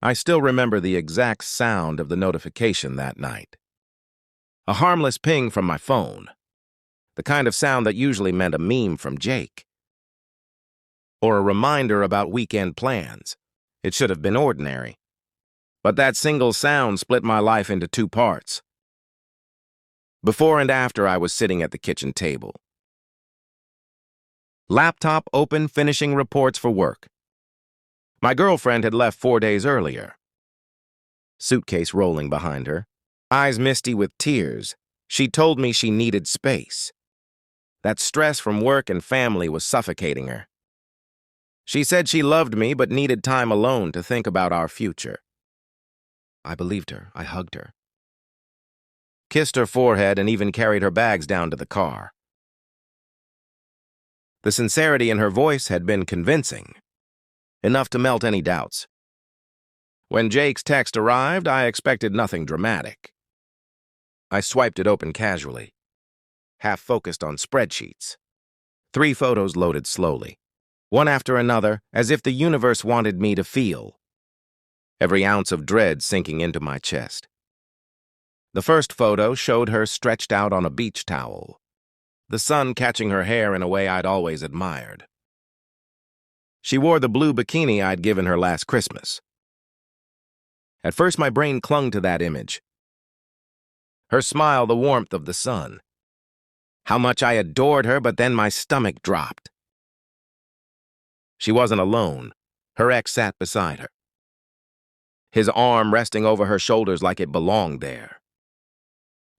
I still remember the exact sound of the notification that night. A harmless ping from my phone, the kind of sound that usually meant a meme from Jake. Or a reminder about weekend plans. It should have been ordinary. But that single sound split my life into two parts. Before and after I was sitting at the kitchen table. Laptop open, finishing reports for work. My girlfriend had left 4 days earlier. Suitcase rolling behind her, eyes misty with tears. She told me she needed space. That stress from work and family was suffocating her. She said she loved me but needed time alone to think about our future. I believed her. I hugged her. Kissed her forehead and even carried her bags down to the car. The sincerity in her voice had been convincing, enough to melt any doubts. When Jake's text arrived, I expected nothing dramatic. I swiped it open casually, half focused on spreadsheets. 3 photos loaded slowly, one after another, as if the universe wanted me to feel. Every ounce of dread sinking into my chest. The first photo showed her stretched out on a beach towel, the sun catching her hair in a way I'd always admired. She wore the blue bikini I'd given her last Christmas. At first, my brain clung to that image. Her smile, the warmth of the sun. How much I adored her, but then my stomach dropped. She wasn't alone. Her ex sat beside her, his arm resting over her shoulders like it belonged there.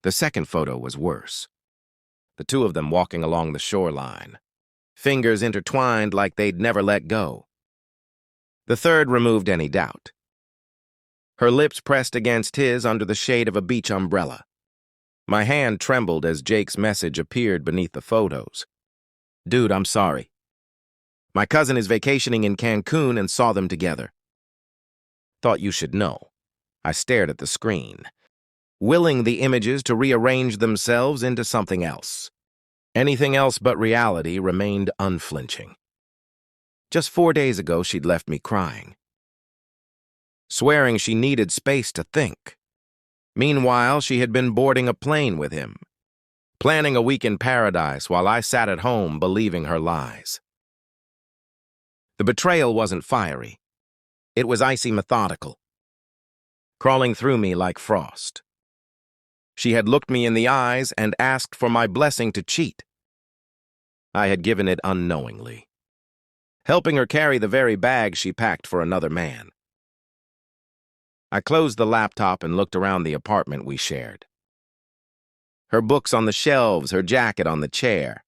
The second photo was worse. The two of them walking along the shoreline, fingers intertwined like they'd never let go. The third removed any doubt. Her lips pressed against his under the shade of a beach umbrella. My hand trembled as Jake's message appeared beneath the photos. Dude, I'm sorry. My cousin is vacationing in Cancun and saw them together. Thought you should know. I stared at the screen, willing the images to rearrange themselves into something else. Anything else but reality remained unflinching. Just 4 days ago, she'd left me crying, swearing she needed space to think. Meanwhile, she had been boarding a plane with him, planning a week in paradise while I sat at home believing her lies. The betrayal wasn't fiery. It was icy methodical, crawling through me like frost. She had looked me in the eyes and asked for my blessing to cheat. I had given it unknowingly, helping her carry the very bag she packed for another man. I closed the laptop and looked around the apartment we shared. Her books on the shelves, her jacket on the chair,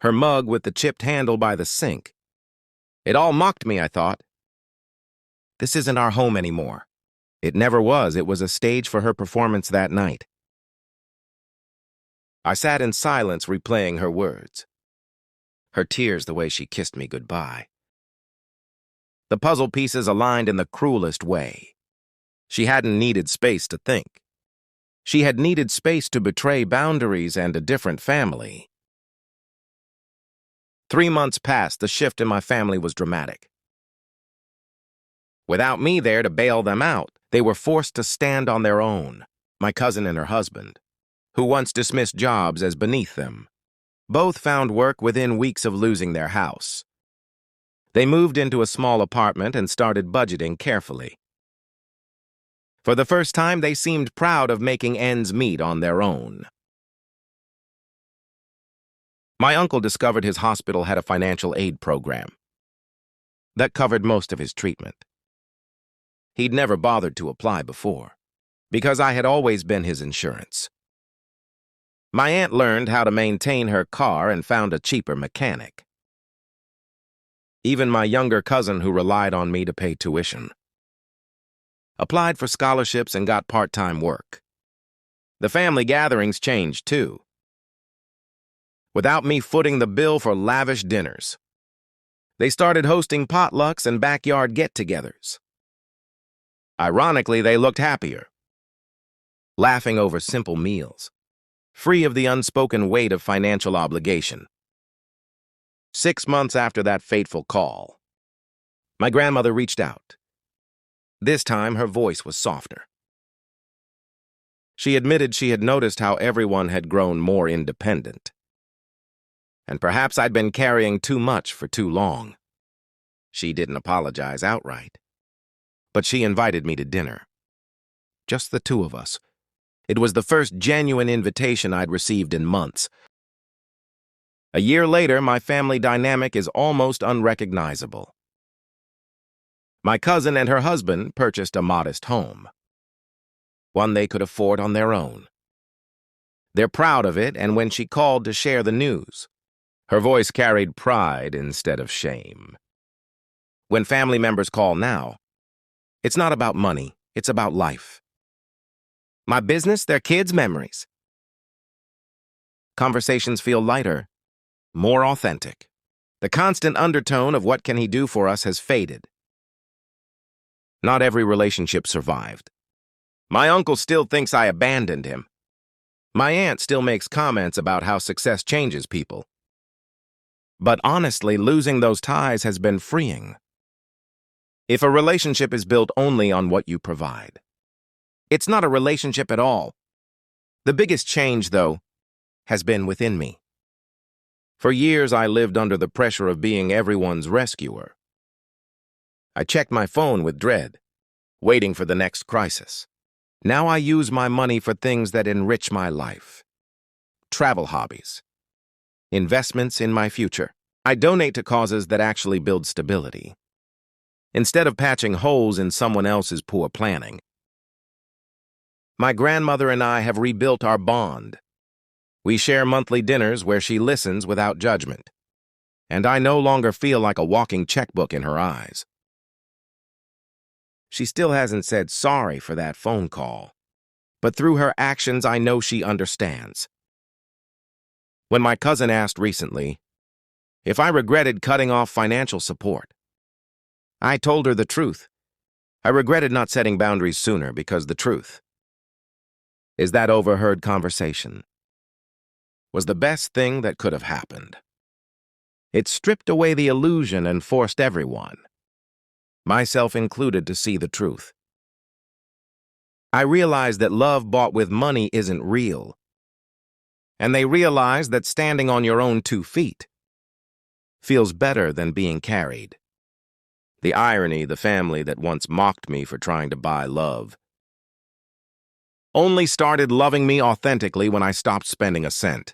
her mug with the chipped handle by the sink. It all mocked me, I thought. This isn't our home anymore. It never was. It was a stage for her performance that night. I sat in silence replaying her words, her tears the way she kissed me goodbye. The puzzle pieces aligned in the cruelest way. She hadn't needed space to think. She had needed space to betray boundaries and a different family. 3 months passed. The shift in my family was dramatic. Without me there to bail them out, they were forced to stand on their own. My cousin and her husband, who once dismissed jobs as beneath them, both found work within weeks of losing their house. They moved into a small apartment and started budgeting carefully. For the first time, they seemed proud of making ends meet on their own. My uncle discovered his hospital had a financial aid program that covered most of his treatment. He'd never bothered to apply before, because I had always been his insurance. My aunt learned how to maintain her car and found a cheaper mechanic. Even my younger cousin, who relied on me to pay tuition, applied for scholarships and got part-time work. The family gatherings changed, too, without me footing the bill for lavish dinners. They started hosting potlucks and backyard get-togethers. Ironically, they looked happier, laughing over simple meals, free of the unspoken weight of financial obligation. 6 months after that fateful call, my grandmother reached out. This time, her voice was softer. She admitted she had noticed how everyone had grown more independent. And perhaps I'd been carrying too much for too long. She didn't apologize outright. But she invited me to dinner. Just the two of us. It was the first genuine invitation I'd received in months. A year later, my family dynamic is almost unrecognizable. My cousin and her husband purchased a modest home, one they could afford on their own. They're proud of it, and when she called to share the news, her voice carried pride instead of shame. When family members call now, it's not about money, it's about life. My business, their kids' memories. Conversations feel lighter, more authentic. The constant undertone of what can he do for us has faded. Not every relationship survived. My uncle still thinks I abandoned him. My aunt still makes comments about how success changes people. But honestly, losing those ties has been freeing. If a relationship is built only on what you provide, it's not a relationship at all. The biggest change, though, has been within me. For years, I lived under the pressure of being everyone's rescuer. I checked my phone with dread, waiting for the next crisis. Now I use my money for things that enrich my life. Travel hobbies. Investments in my future. I donate to causes that actually build stability, instead of patching holes in someone else's poor planning. My grandmother and I have rebuilt our bond. We share monthly dinners where she listens without judgment, and I no longer feel like a walking checkbook in her eyes. She still hasn't said sorry for that phone call, but through her actions, I know she understands. When my cousin asked recently if I regretted cutting off financial support, I told her the truth. I regretted not setting boundaries sooner because the truth is that overheard conversation was the best thing that could have happened. It stripped away the illusion and forced everyone, myself included, to see the truth. I realized that love bought with money isn't real, and they realized that standing on your own 2 feet feels better than being carried. The irony, the family that once mocked me for trying to buy love only started loving me authentically when I stopped spending a cent.